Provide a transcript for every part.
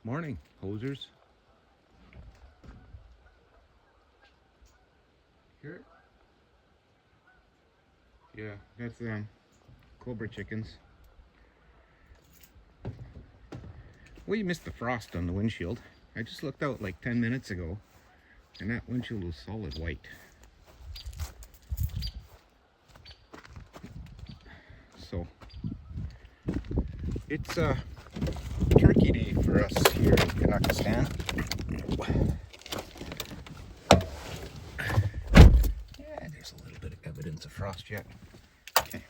Morning, hosers. Here. Yeah, that's Cobra chickens. Well, you missed the frost on the windshield. I just looked out like 10 minutes ago, and that windshield was solid white. So, it's turkey day for us here in Kazakhstan. Yeah, there's a little bit of evidence of frost yet. Okay.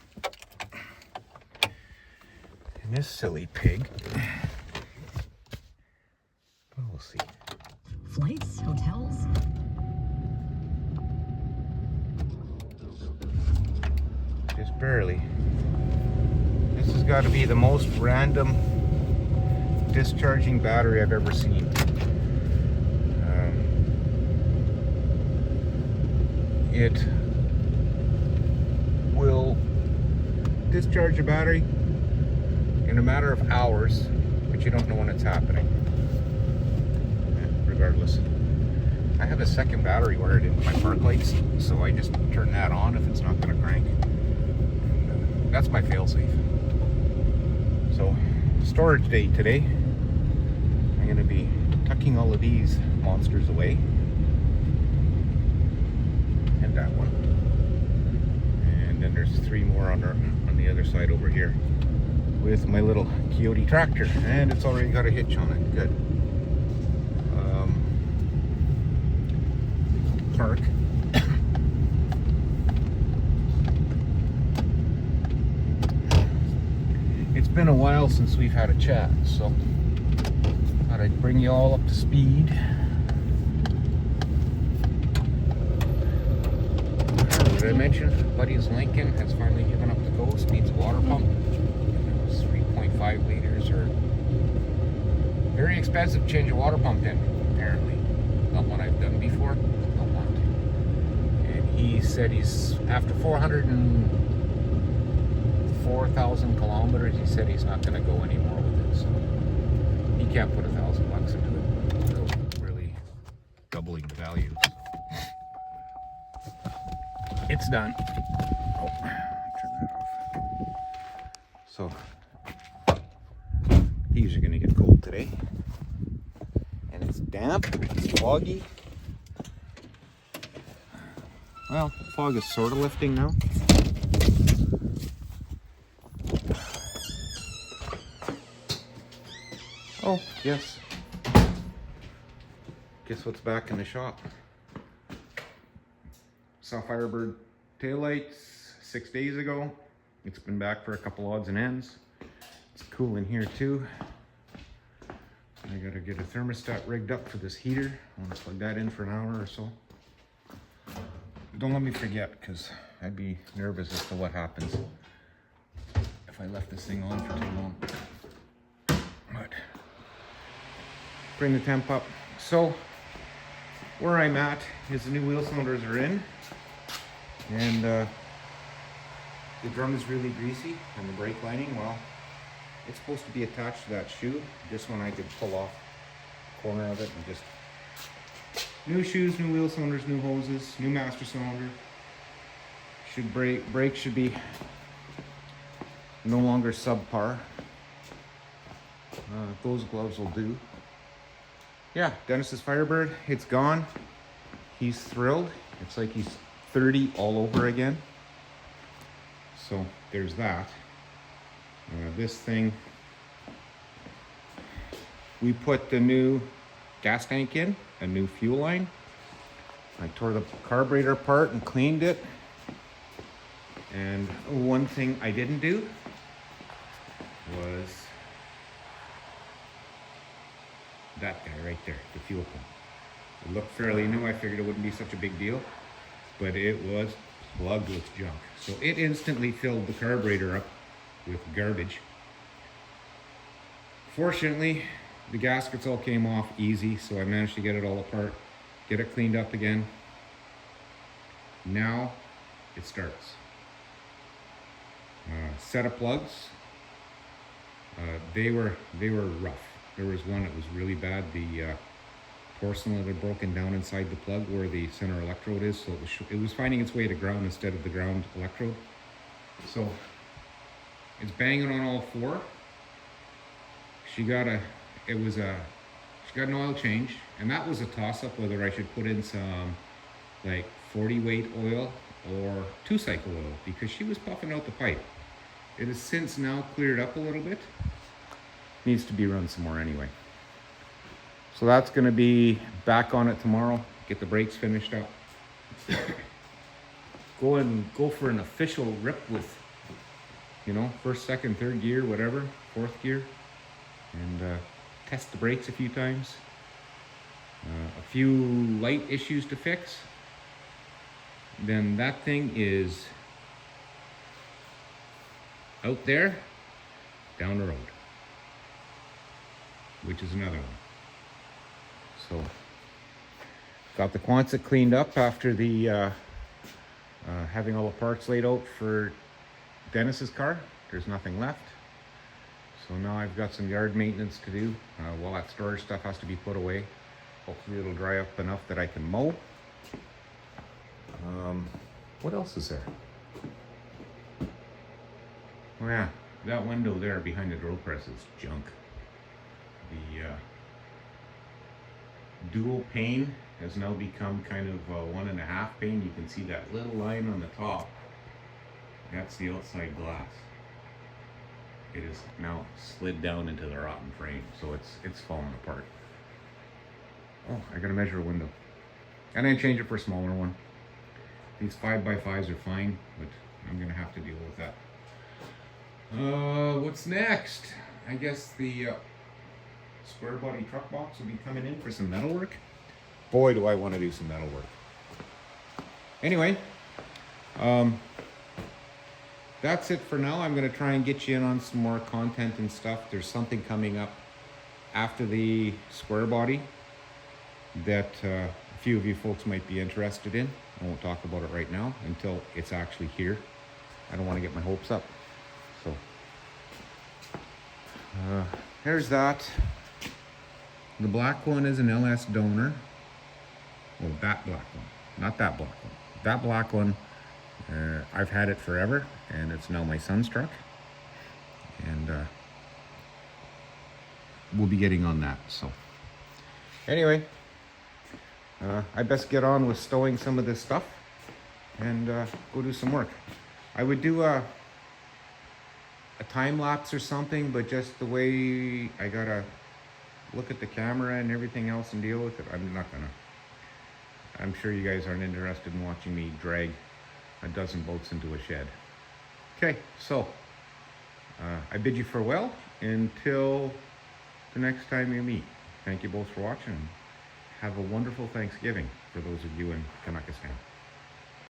And this silly pig. Well, we'll see. Flights, hotels. Just barely. This has got to be the most random discharging battery I've ever seen. It will discharge a battery in a matter of hours, but you don't know when it's happening. Regardless. I have a second battery wired into my park lights, so I just turn that on if it's not going to crank. And, that's my fail-safe. So, storage day today. I'm going to be tucking all of these monsters away. And that one. And then there's 3 more on the other side over here with my little Coyote tractor. And it's already got a hitch on it. Good. Park. It's been a while since we've had a chat, so thought I'd bring you all up to speed. Did I mention Buddy's Lincoln has finally given up the ghost, needs a water pump. It was 3.5 liters, or very expensive to change a water pump in, apparently. Not one I've done before. Don't want to. And he said he's, after 404,000 kilometers, he said he's not going to go anymore with it. So he can't put $1,000 into it without really doubling the value. It's done. Oh, turn that off. So these are going to get cold today, and it's damp. It's foggy. Well, fog is sort of lifting now. Oh, yes. Guess what's back in the shop? Saw Firebird taillights 6 days ago. It's been back for a couple odds and ends. It's cool in here too. I gotta get a thermostat rigged up for this heater. I want to plug that in for an hour or so. Don't let me forget, because I'd be nervous as to what happens if I left this thing on for too long. But bring the temp up. So where I'm at is the new wheel cylinders are in, and the drum is really greasy, and the brake lining, well, it's supposed to be attached to that shoe. This one I could pull off the corner of it and just new shoes, new wheel cylinders, new hoses, new master cylinder. Brakes should be no longer subpar. Those gloves will do. Yeah, Dennis's Firebird, it's gone. He's thrilled. It's like he's 30 all over again. So there's that. This thing, we put the new gas tank in, a new fuel line. I tore the carburetor apart and cleaned it. And one thing I didn't do was that guy right there, the fuel pump. It looked fairly new. I figured it wouldn't be such a big deal, but it was plugged with junk. So it instantly filled the carburetor up with garbage. Fortunately, the gaskets all came off easy, so I managed to get it all apart, get it cleaned up again. Now it starts. Set of plugs. They were rough. There was one that was really bad. The porcelain had broken down inside the plug where the center electrode is, so it was finding its way to ground instead of the ground electrode. So it's banging on all four. She got an oil change, and that was a toss-up whether I should put in some like 40 weight oil or 2-cycle oil, because she was puffing out the pipe. It has since now cleared up a little bit. Needs to be run some more anyway. So that's going to be back on it tomorrow. Get the brakes finished up. Go for an official rip with, you know, first, second, third gear, whatever, fourth gear, and test the brakes a few times. A few light issues to fix. Then that thing is out there, down the road, which is another one. So, got the Quonset cleaned up after the having all the parts laid out for Dennis's car. There's nothing left. So now I've got some yard maintenance to do while that storage stuff has to be put away. Hopefully it'll dry up enough that I can mow. What else is there? Oh yeah, that window there behind the drill press is junk. The dual pane has now become kind of 1.5 pane. You can see that little line on the top. That's the outside glass. It is now slid down into the rotten frame, so it's falling apart. Oh, I gotta measure a window. And I change it for a smaller one. These 5x5s are fine, but I'm gonna have to deal with that. What's next? I guess the square body truck box will be coming in for some metal work. Boy, do I want to do some metal work. Anyway, that's it for now. I'm going to try and get you in on some more content and stuff. There's something coming up after the square body that a few of you folks might be interested in. I won't talk about it right now until it's actually here. I don't want to get my hopes up. So, there's that. The black one is an LS donor. Well, that black one, not that black one. That black one, I've had it forever, and it's now my son's truck. And we'll be getting on that. So, anyway, I best get on with stowing some of this stuff and go do some work. I would do a time lapse or something, but just the way I gotta look at the camera and everything else and deal with it, I'm not gonna. I'm sure you guys aren't interested in watching me drag a dozen boats into a shed. Okay, so I bid you farewell until the next time we meet. Thank you both for watching. Have a wonderful Thanksgiving for those of you in Kanakistan.